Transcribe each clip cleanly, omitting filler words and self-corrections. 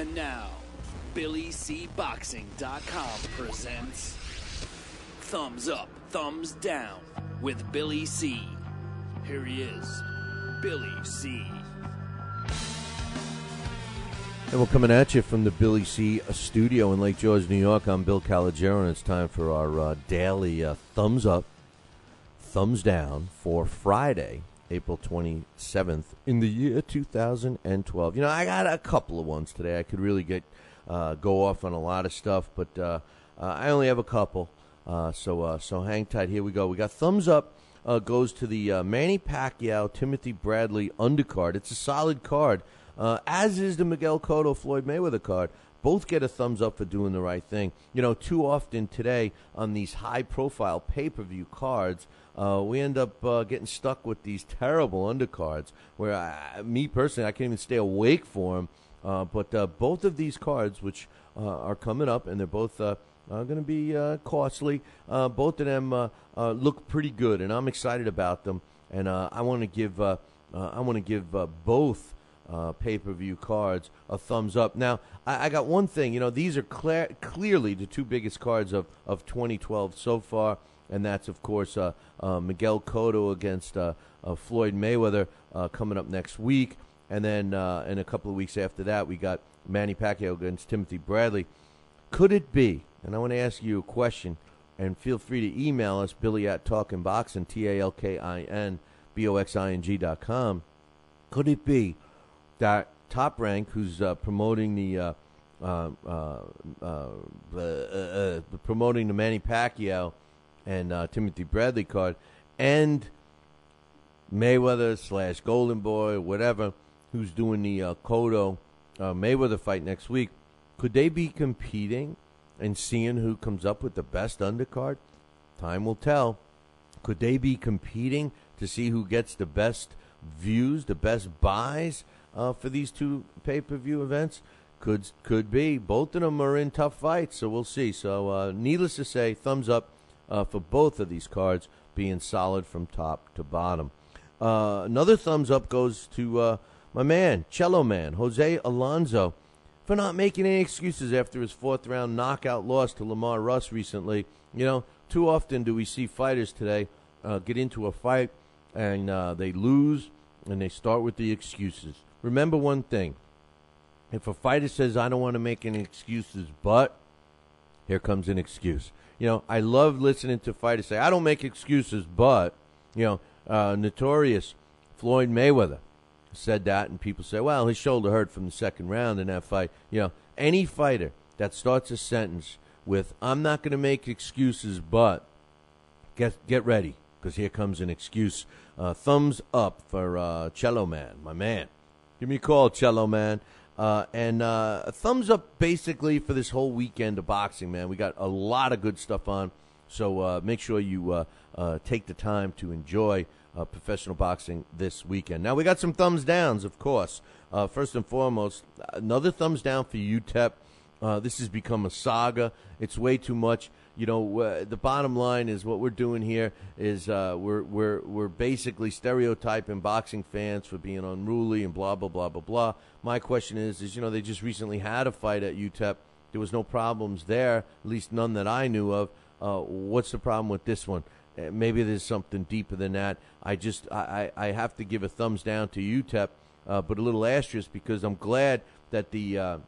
And now, BillyCBoxing.com presents Thumbs Up, Thumbs Down with Billy C. Here he is, Billy C. And we're coming at you from the Billy C studio in Lake George, New York. I'm Bill Calogero, and it's time for our daily Thumbs Up, Thumbs Down for Friday, April 27th in the year 2012. You know, I got a couple of ones today. I could really go off on a lot of stuff, but I only have a couple. So hang tight. Here we go. We got Thumbs Up goes to the Manny Pacquiao, Timothy Bradley undercard. It's a solid card, as is the Miguel Cotto, Floyd Mayweather card. Both get a thumbs up for doing the right thing. You know, too often today on these high-profile pay-per-view cards, we end up getting stuck with these terrible undercards where, me personally, I can't even stay awake for them. But both of these cards, which are coming up, and they're both going to be costly, both of them look pretty good, and I'm excited about them. And I want to give both pay-per-view cards a thumbs up. Now, I got one thing. You know, these are clearly the two biggest cards of 2012 so far, and that's, of course, Miguel Cotto against Floyd Mayweather coming up next week. And then in a couple of weeks after that, we got Manny Pacquiao against Timothy Bradley. Could it be, and I want to ask you a question, and feel free to email us, Billy@TalkinBoxing, TalkinBoxing.com. Could it be that Top Rank, who's promoting the Manny Pacquiao and Timothy Bradley card, and Mayweather / Golden Boy, whatever, who's doing the Cotto Mayweather fight next week, could they be competing and seeing who comes up with the best undercard? Time will tell. Could they be competing to see who gets the best views, the best buys for these two pay-per-view events? Could be. Both of them are in tough fights, so we'll see. So needless to say, thumbs up for both of these cards being solid from top to bottom. Another thumbs up goes to my man, Cello Man, Jose Alonso, for not making any excuses after his fourth-round knockout loss to Lamar Russ recently. You know, too often do we see fighters today get into a fight and they lose and they start with the excuses. Remember one thing. If a fighter says, I don't want to make any excuses, but here comes an excuse. You know, I love listening to fighters say, I don't make excuses, but, you know, notorious Floyd Mayweather said that, and people say, well, his shoulder hurt from the second round in that fight. You know, any fighter that starts a sentence with, I'm not going to make excuses, but get ready, because here comes an excuse. Thumbs up for Cello Man, my man. Give me a call, Cello Man. And a thumbs up basically for this whole weekend of boxing, man. We got a lot of good stuff on, so make sure you take the time to enjoy professional boxing this weekend. Now, we got some thumbs downs, of course. First and foremost, another thumbs down for UTEP. This has become a saga. It's way too much. You know, the bottom line is what we're doing here is we're basically stereotyping boxing fans for being unruly and blah, blah, blah, blah, blah. My question is, you know, they just recently had a fight at UTEP. There was no problems there, at least none that I knew of. What's the problem with this one? Maybe there's something deeper than that. I have to give a thumbs down to UTEP, but a little asterisk, because I'm glad that the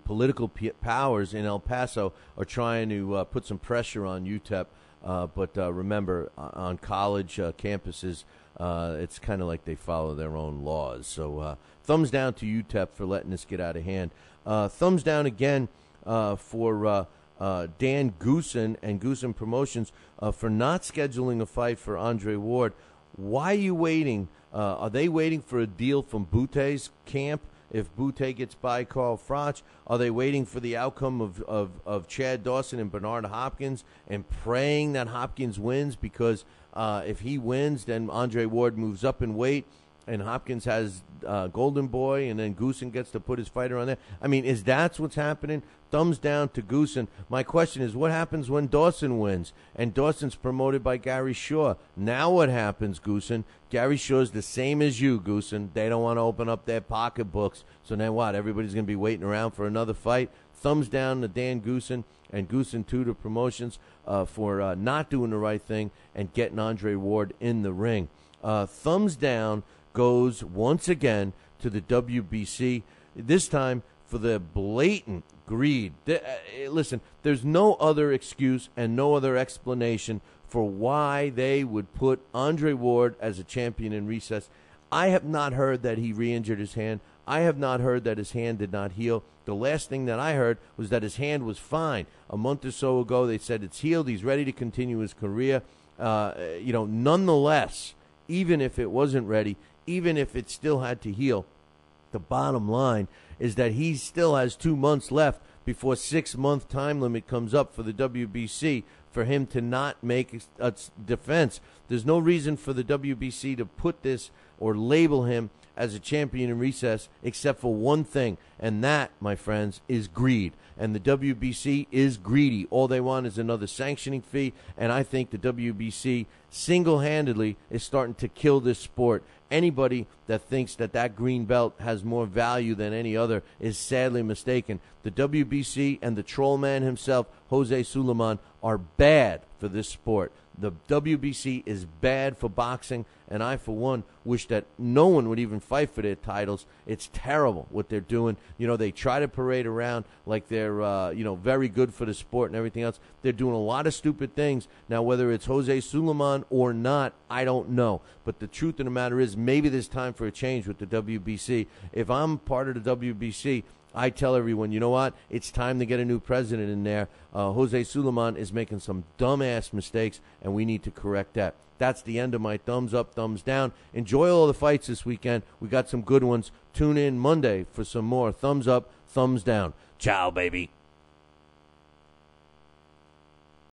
political powers in El Paso are trying to put some pressure on UTEP. But remember, on college campuses, it's kind of like they follow their own laws. So thumbs down to UTEP for letting this get out of hand. Thumbs down again for Dan Goosen and Goosen Promotions for not scheduling a fight for Andre Ward. Why are you waiting? Are they waiting for a deal from Butte's camp? If Butte gets by Carl Froch, are they waiting for the outcome of Chad Dawson and Bernard Hopkins and praying that Hopkins wins? Because if he wins, then Andre Ward moves up in weight and Hopkins has Golden Boy, and then Goosen gets to put his fighter on there. I mean, is that what's happening? Thumbs down to Goosen. My question is, what happens when Dawson wins? And Dawson's promoted by Gary Shaw. Now what happens, Goosen? Gary Shaw's the same as you, Goosen. They don't want to open up their pocketbooks. So then what? Everybody's going to be waiting around for another fight? Thumbs down to Dan Goosen and Goosen Tudor Promotions for not doing the right thing and getting Andre Ward in the ring. Thumbs down goes once again to the WBC, this time for the blatant greed. Listen, there's no other excuse and no other explanation for why they would put Andre Ward as a champion in recess. I have not heard that he re-injured his hand. I have not heard that his hand did not heal. The last thing that I heard was that his hand was fine. A month or so ago, they said it's healed. He's ready to continue his career. Nonetheless, even if it wasn't ready, even if it still had to heal, the bottom line is that he still has 2 months left before 6-month time limit comes up for the WBC for him to not make a defense. There's no reason for the WBC to put this or label him as a champion in recess except for one thing, and that, my friends, is greed. And the WBC is greedy. All they want is another sanctioning fee, and I think the WBC single-handedly is starting to kill this sport. Anybody that thinks that green belt has more value than any other is sadly mistaken. The WBC and the troll man himself, Jose Suleiman, are bad for this sport. The WBC is bad for boxing, and I, for one, wish that no one would even fight for their titles. It's terrible what they're doing. They try to parade around like they're, very good for the sport and everything else. They're doing a lot of stupid things. Now, whether it's Jose Suleiman or not, I don't know. But the truth of the matter is maybe there's time for a change with the WBC. If I'm part of the WBC, I tell everyone, you know what? It's time to get a new president in there. Jose Suleiman is making some dumbass mistakes, and we need to correct that. That's the end of my thumbs up, thumbs down. Enjoy all the fights this weekend. We got some good ones. Tune in Monday for some more thumbs up, thumbs down. Ciao, baby.